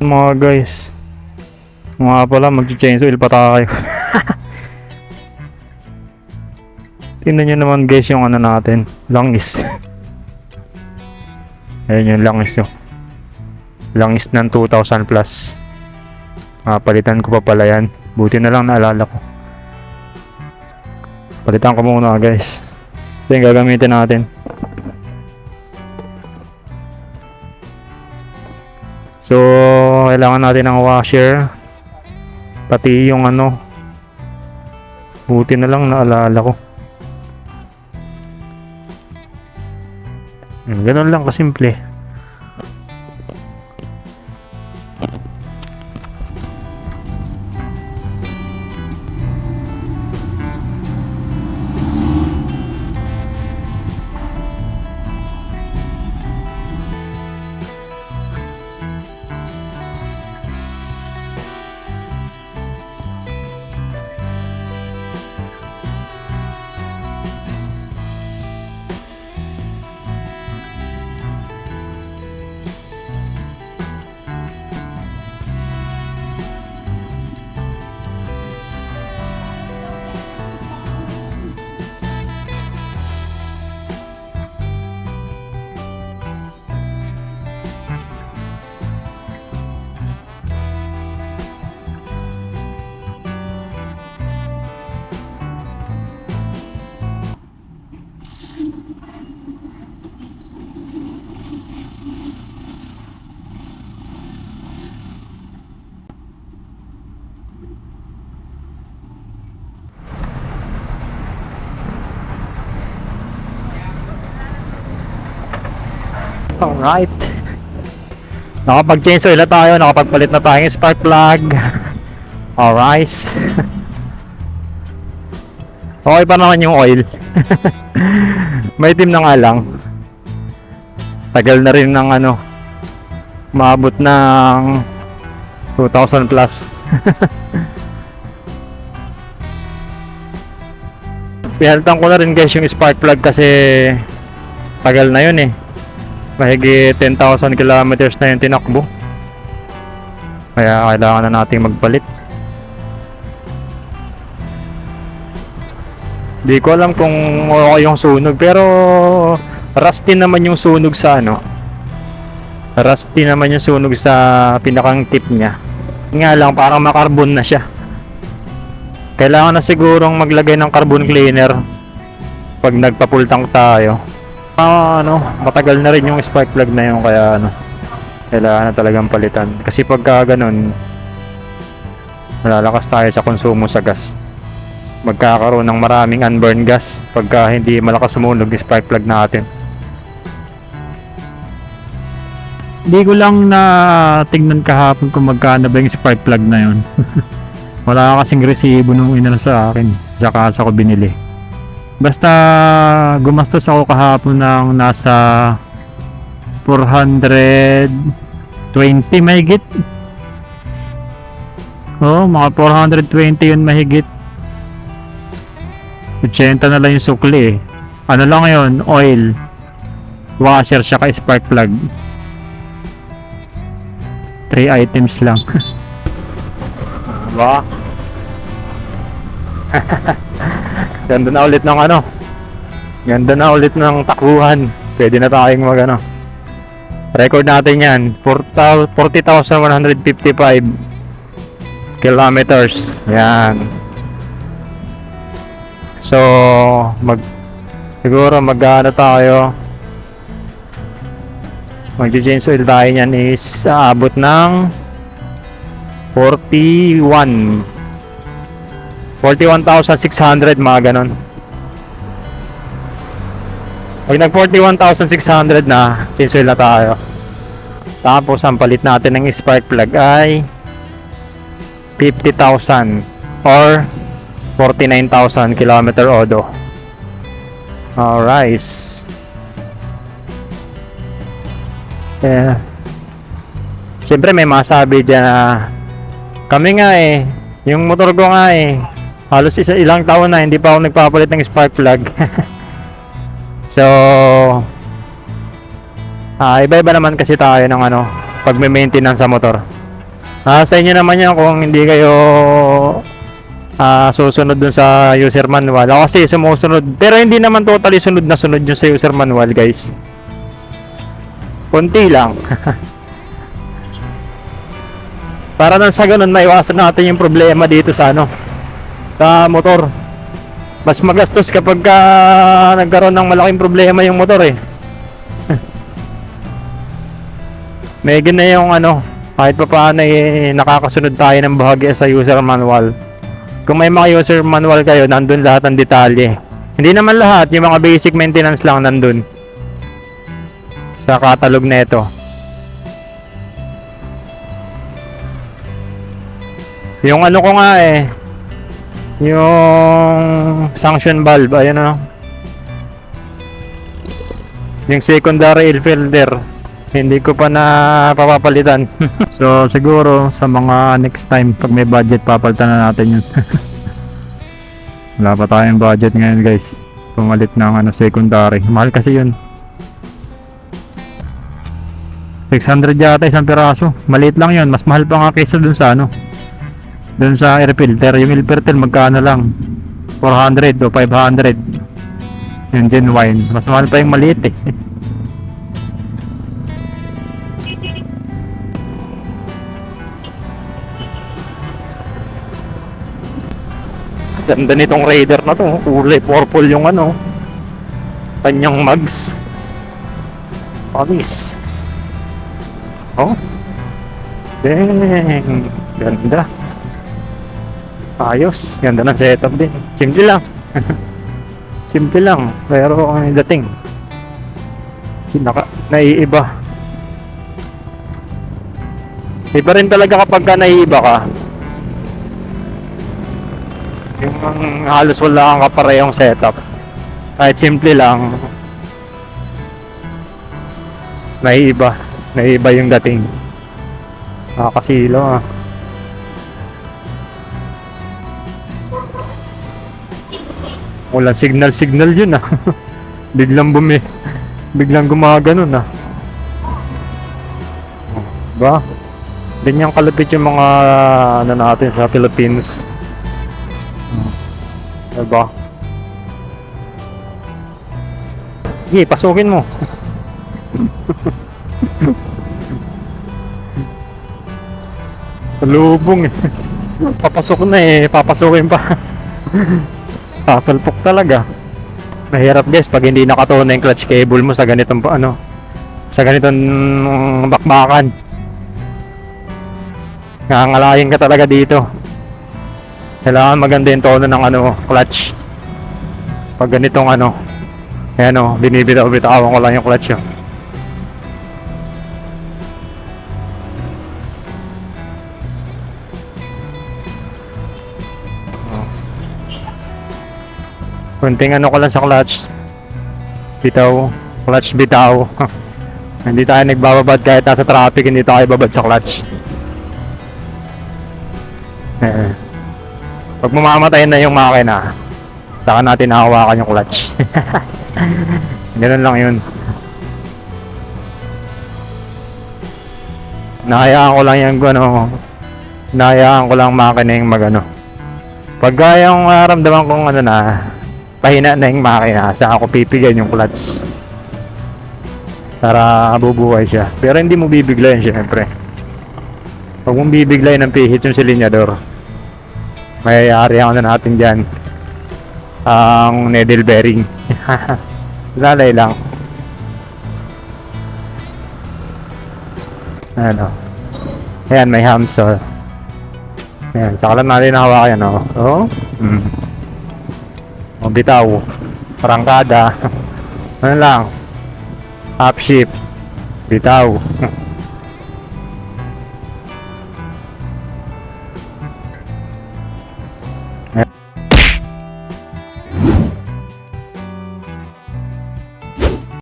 Mga guys, mga pala mag-chainsaw oil pa tayo. Tingnan nyo naman guys yung ano natin, langis. Ayun yung langis yun. Langis ng 2,000 plus. Palitan ko pa pala yan. Buti na lang naalala ko. Palitan ko muna guys. Ito yung gagamitin natin. So, kailangan natin ng washer. Pati yung ano. Buti na lang naalala ko. Ganun lang kasimple. Alright. Nakapag-chainsaw oil na tayo. Nakapagpalit na tayo ng spark plug. Alright. Okay pa naman yung oil. May itim na nga lang. Tagal na rin ng ano. Maabot ng 2,000 plus. Pinalitan ko na rin guys yung spark plug kasi tagal na yun eh. Mahigit 10,000 kilometers na yung tinakbo. Kaya kailangan na nating magpalit. Di ko alam kung okay yung sunog, pero rusty naman yung sunog sa ano. Rusty naman yung sunog sa pinakang tip niya. Nga lang parang makarbon na siya. Kailangan na sigurong maglagay ng carbon cleaner pag nagpa-full tank tayo. Matagal na rin yung spark plug na yun, kaya kailangan na talagang palitan. Kasi pagka ganun, malalakas tayo sa konsumo sa gas. Magkakaroon ng maraming unburned gas pagka hindi malakas sumunog yung spark plug natin. Hindi ko lang na tignan kahapon kung magkano ba yung spark plug na yun. Wala kasing resibo nung inano sa akin, tsaka sa ko binili. Basta gumastos ako kahapon ng nasa 420 mahigit. Mga 420 yun mahigit. 80 na lang yung sukli eh. Ano lang yun, oil, washer, saka spark plug. 3 items lang. Diba? Ganda na ulit ng Ganda na ulit ng takbuhan. Pwede na tayong record natin yan. 40,155 kilometers. Yan. So, siguro tayo. Mag-change oil tayo yan is aabot ng 41,600 mga ganon. Pag nag 41,600 na, change oil na tayo. Tapos ang palit natin ng spark plug ay 50,000 or 49,000 kilometer odo. Alright. Siyempre may masabi dyan na kami nga yung motor ko nga halos ilang taon na hindi pa ako nagpapalit ng spark plug. So iba-iba naman kasi tayo ng pag-maintenance sa motor. Sa inyo naman yan kung hindi kayo susunod dun sa user manual. Ako kasi sumusunod. Pero hindi naman totally sunod na sunod yung sa user manual, guys. Konti lang. Para nang sa ganun, maiwasan natin yung problema dito sa sa motor. Mas magastos kapag nagkaroon ng malaking problema yung motor eh. Medyo na yung kahit pa paano nakakasunod tayo ng bahagi sa user manual. Kung may mga user manual kayo, nandun lahat ng detalye. Hindi naman lahat, yung mga basic maintenance lang nandun sa catalog na ito. Yung ko nga yung suction valve, ayun yung secondary air filter, hindi ko pa na papapalitan. So siguro sa mga next time pag may budget papalitan na natin yun. Wala pa tayong budget ngayon, guys, pumalit ng secondary, mahal kasi yun. 600 yata isang piraso, maliit lang yun, mas mahal pa nga kaysa dun sa dun sa air filter. Yung air filter magkano lang, 400 o 500 yung genuine, mas mahal pa yung maliit eh. Ganda nitong Raider na to, kulay purple yung kanyang mugs. Panis. Oh, dang, ganda. Ayos, ganda ng setup din. Simple lang. Simple lang, pero ang dating naiiba. Iba rin talaga kapag naiiba ka. Yung halos wala kang kaparehong setup. Kahit simple lang, naiiba yung dating. Nakakasilo Walang signal yun biglang gumaganon ba? Ganyan kalapit yung mga natin sa Philippines. Diba? Sige, pasukin mo. Salubong papasok na papasukin pa. Sasalpok talaga. Mahirap, guys, pag hindi nakatuon yung clutch cable mo sa ganitong sa ganitong bakbakan. Ngangalayin ka talaga dito. Kailangan maganda yung tono ng clutch. Pag ganitong ayan binibitaw-bitawan ko lang yung clutch Kunting ko lang sa clutch. Clutch bitaw. Hindi tayo nagbababad kahit nasa traffic, hindi tayo babad sa clutch. Pag mamamatay na yung makina, saka natin hawakan yung clutch. Ganun lang yun. Nahayaan ko lang nahayaan ko lang makina yung pagka yung ramdaman kong pahina na yung makina, saka ako pipigan yung clutch para bubuhay siya. Pero hindi mo bibiglayin syempre. Pag mong bibiglayin ng pihit yung silinyador, mayayari natin dyan ang needle bearing. Lalay lang. Ayan, may hamster. Ayan, saka lang natin nahawakan bitaw, prangkada. Lang, half shift, bitaw.